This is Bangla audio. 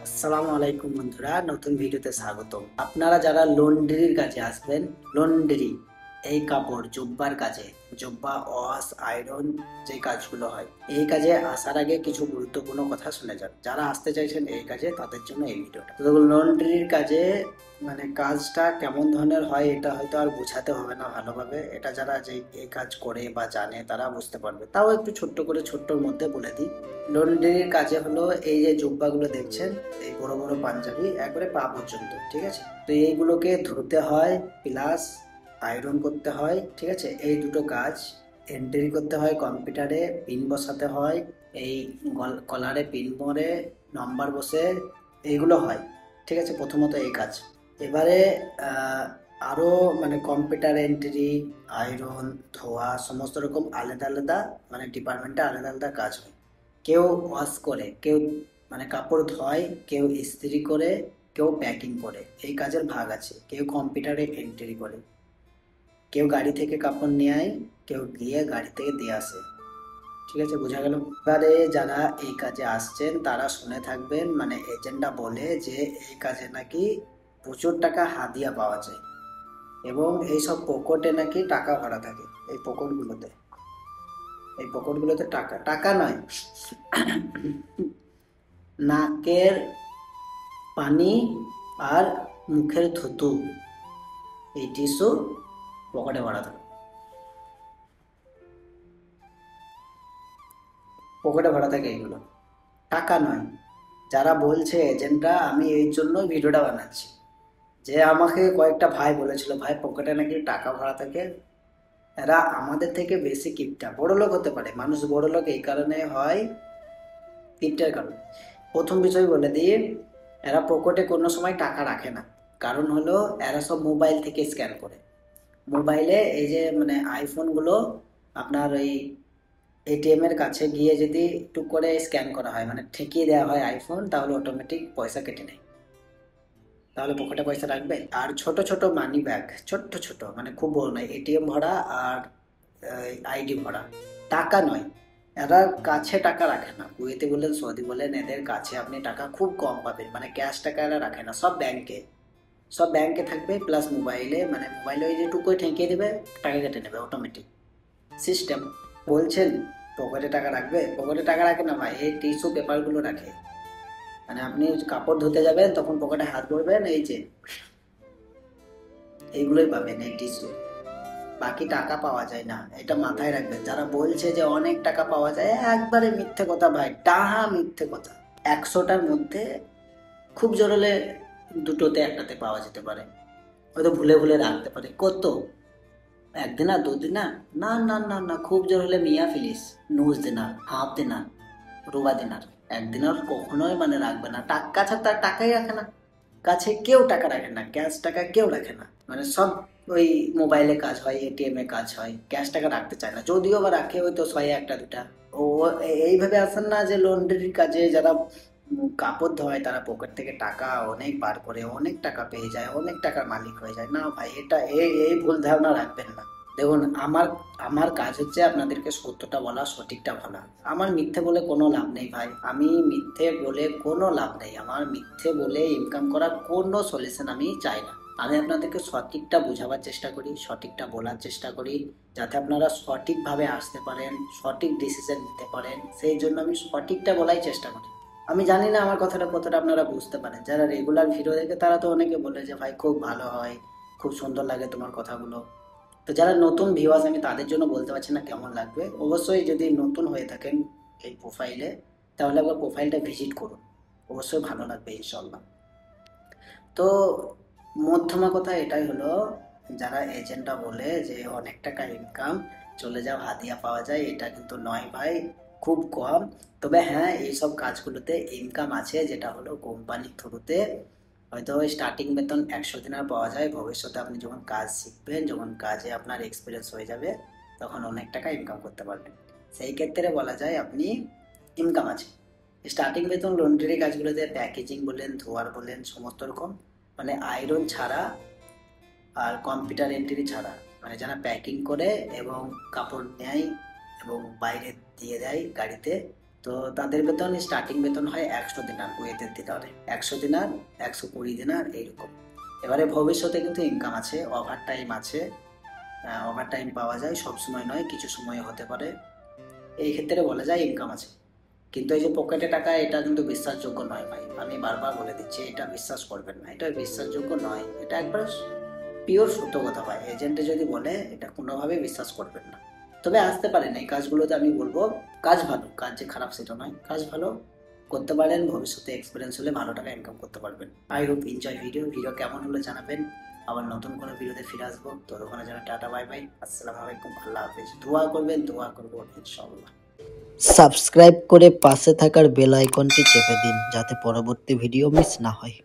আসসালামু আলাইকুম বন্ধুরা, নতুন ভিডিওতে স্বাগতম। আপনারা যারা লন্ড্রির কাজে আসবেন, লন্ড্রি এই কাপড় জুব্বার কাজে, জুব্বা ওয়াশ আয়রন যে কাজগুলো হয়, এই কাজে আসার আগে কিছু গুরুত্বপূর্ণ কথা শুনে যান। যারা আসতে চাইছেন এই কাজে তাদের জন্য এই ভিডিওটা। তো লন্ড্রির কাজে কাজটা কেমন ধরনের হয় এটা হয়তো আর বোঝাতে হবে না ভালোভাবে। এটা যারা যে এই কাজ করে বা জানে তারা বুঝতে পারবে। তাও একটু ছোট্ট করে ছোট্টর মধ্যে বলে দিই। লন্ড্রির কাজে হলো এই যে জুব্বাগুলো দেখছেন, এই বড় বড় পাঞ্জাবি একবারে পা পর্যন্ত, ঠিক আছে? তো এইগুলোকে ধুতে হয় প্লাস আয়রন করতে হয়, ঠিক আছে? এই দুটো কাজ। এন্ট্রি করতে হয় কম্পিউটারে, পিন বসাতে হয়, এই কলারে পিন পরে নাম্বার বসে এইগুলো হয়, ঠিক আছে? প্রথমত এই কাজ। এবারে আরও কম্পিউটার এন্ট্রি, আয়রন, ধোয়া সমস্ত রকম আলাদা আলাদা ডিপার্টমেন্টে আলাদা আলাদা কাজ হয়। কেউ ওয়াশ করে, কেউ কাপড় ধোয়, কেউ ইস্ত্রি করে, কেউ প্যাকিং করে, এই কাজের ভাগ আছে। কেউ কম্পিউটারে এন্ট্রি করে, কেউ গাড়ি থেকে কাপড় নিয়ে আয়, কেউ গিয়ে গাড়ি থেকে দিয়ে আসে, ঠিক আছে? বোঝা গেল? এবারে যারা এই কাজে আসছেন তারা শুনে থাকবেন, এজেন্টরা বলে যে এই কাজে নাকি প্রচুর টাকা হাদিয়া পাওয়া যায় এবং এইসব পকেটে নাকি টাকা ভরা থাকে। এই পকেটগুলোতে টাকা টাকা নয়, নাকের পানি আর মুখের থুতু, এই টিস্যু পকেটে ভরা থাকে, পকেটে ভরা থাকে। এইগুলো টাকা নয়। যারা বলছে এজেন্টরা, আমি এই জন্য ভিডিওটা বানাচ্ছি, যে আমাকে কয়েকটা ভাই বলেছিল ভাই পকেটে নাকি টাকা ভরা থাকে। এরা আমাদের থেকে বেশি কিপটা, বড়লোক হতে পারে মানুষ। বড়লোক এই কারণে হয়, কিপটার কারণে। প্রথম বিষয় বলে দিই, এরা পকেটে কোনো সময় টাকা রাখে না। কারণ হলো এরা সব মোবাইল থেকে স্ক্যান করে। মোবাইলে এই যে আইফোনগুলো আপনার ওই এটিএম এর কাছে গিয়ে যদি টুক করে স্ক্যান করা হয়, ঠেকিয়ে দেওয়া হয় আইফোন, তাহলে অটোমেটিক পয়সা কেটে নেয়। তাহলে পকেটে পয়সা রাখবে? আর ছোট ছোট মানি ব্যাগ, ছোট্ট ছোট, খুব বড় নয়, এটিএম ভরা আর আইডি ভরা, টাকা নয়। এরা কাছে টাকা রাখে না। কুয়েতে বলেন, সৌদি বলেন, এদের কাছে আপনি টাকা খুব কম পাবেন। ক্যাশ টাকা এরা রাখে না, সব ব্যাংকে থাকবে, প্লাস মোবাইলে মোবাইলে ওই যে টুকু ঠেকিয়ে দেবে, টাকা কেটে নেবে অটোমেটিক সিস্টেম। বলছেন পকেটে টাকা রাখবে? পকেটে টাকা রাখে না ভাই, এই টিস্যু পেপারগুলো রাখে। আপনি কাপড় ধুতে যাবেন তখন পকেটে হাত ভরবেন, এই যে এইগুলোই পাবেন, এই টিস্যু। বাকি টাকা পাওয়া যায় না, এটা মাথায় রাখবেন। যারা বলছে যে অনেক টাকা পাওয়া যায়, একবারে মিথ্যে কথা ভাই, ডাহা মিথ্যে কথা। 100টার মধ্যে খুব জোর হলে দুটোতে একটাতে পাওয়া যেতে পারে, হয়তো ভুলে ভুলে রাখতে পারে। কত? একদিনা, দুদিনা? না না না না, খুব জোর হলে মিয়া ফিলিস, নুস দিনার, হাফ দিনার, রুবা দিনার। একদিনার কখনোই রাখবে না। টাকা ছাড়া টাকাই রাখে না, কাছে কেউ টাকা রাখে না, ক্যাশ টাকা কেউ রাখে না। সব ওই মোবাইলে কাজ হয়, এটিএম এ কাজ হয়, ক্যাশ টাকা রাখতে চায় না। যদিও বা রাখে হয়তো 100 একটা 2টা। ও এইভাবে আসেন না যে লন্ড্রির কাজে যারা কাপড় ধোয় তারা পকেট থেকে টাকা অনেক বার করে অনেক টাকা পেয়ে যায়, অনেক টাকার মালিক হয়ে যায়। না ভাই, এটা এই ভুল ধারণা রাখবেন না। দেখুন, আমার আমার কাজ হচ্ছে আপনাদেরকে সত্যটা বলা, সঠিকটা বলা। আমার মিথ্যে বলে কোনো লাভ নেই ভাই, আমি মিথ্যে বলে কোনো লাভ নেই। আমার মিথ্যে বলে ইনকাম করার কোনো সলিউশন আমি চাই না। আমি আপনাদেরকে সঠিকটা বোঝাবার চেষ্টা করি, সঠিকটা বলার চেষ্টা করি, যাতে আপনারা সঠিকভাবে আসতে পারেন, সঠিক ডিসিশন নিতে পারেন। সেই জন্য আমি সঠিকটা বলাই চেষ্টা করি। আমি জানি না আমার কথাটা কতটা আপনারা বুঝতে পারেন। যারা রেগুলার ভিডিও দেখে তারা তো অনেকে বলে যে ভাই খুব ভালো হয়, খুব সুন্দর লাগে তোমার কথাগুলো। তো যারা নতুন ভিউয়ার্স, আমি তাদের জন্য বলতে পারছি না কেমন লাগবে। অবশ্যই যদি নতুন হয়ে থাকেন এই প্রোফাইলে, তাহলে একবার প্রোফাইলটা ভিজিট করুন, অবশ্যই ভালো লাগবে ইনশাল্লাহ। তো মধ্যমা কথা এটাই হলো, যারা এজেন্টরা বলে যে অনেক টাকা ইনকাম, চলে যাও হাদিয়া পাওয়া যায়, এটা কিন্তু নয় ভাই, খুব কম। তবে হ্যাঁ, এইসব কাজগুলোতে ইনকাম আছে, যেটা হলো কোম্পানির থ্রুতে হয়তো স্টার্টিং বেতন 100 দিনার পাওয়া যায়। ভবিষ্যতে আপনি যখন কাজ শিখবেন, যখন কাজে আপনার এক্সপিরিয়েন্স হয়ে যাবে, তখন অনেক টাকা ইনকাম করতে পারবেন। সেই ক্ষেত্রে বলা যায় আপনি ইনকাম আছে। স্টার্টিং বেতন লন্ড্রি কাজগুলোতে প্যাকেজিং বলেন, ধোয়ার বলেন, সমস্ত রকম আয়রন ছাড়া আর কম্পিউটার এন্ট্রি ছাড়া, যারা প্যাকিং করে এবং কাপড় নেয় এবং বাইরে দিয়ে দেয় গাড়িতে, তো তাদের বেতন স্টার্টিং বেতন হয় 100 দিনার, কুয়েতের দিনারে 100 দিনার, 120 দিনার এইরকম। এবারে ভবিষ্যতে কিন্তু ইনকাম আছে, ওভার টাইম আছে, ওভার টাইম পাওয়া যায়, সব সময় নয়, কিছু সময় হতে পারে। এই ক্ষেত্রে বলা যায় ইনকাম আছে। কিন্তু এই যে পকেটে টাকা, এটা কিন্তু বিশ্বাসযোগ্য নয় ভাই, আমি বারবার বলে দিচ্ছি, এটা বিশ্বাস করবেন না, এটা বিশ্বাসযোগ্য নয়, এটা একবার পিওর সত্য কথা ভাই। এজেন্টে যদি বলে এটা কোনোভাবে বিশ্বাস করবেন না। তবে আসতে পারেন এই কাজগুলোতে, আমি বলবো কাজ ভালো, কাজ যে খারাপ সেটা নয়, কাজ ভালো করতে পারেন, ভবিষ্যতে এক্সপিরিয়েন্স হলে ভালো টাকা ইনকাম করতে পারবেন। আই হোপ এনজয় ভিডিও কেমন হলো জানাবেন। আবার নতুন কোনো ভিডিওতে ফিরে আসবো, ততক্ষণে যেন টাটা বাই বাই, আসসালামু আলাইকুম, আল্লাহ হাফিজ। দোয়া করবেন, দোয়া করবো ইনশাআল্লাহ। সাবস্ক্রাইব করে পাশে থাকার বেল আইকনটি চেপে দিন, যাতে পরবর্তী ভিডিও মিস না হয়।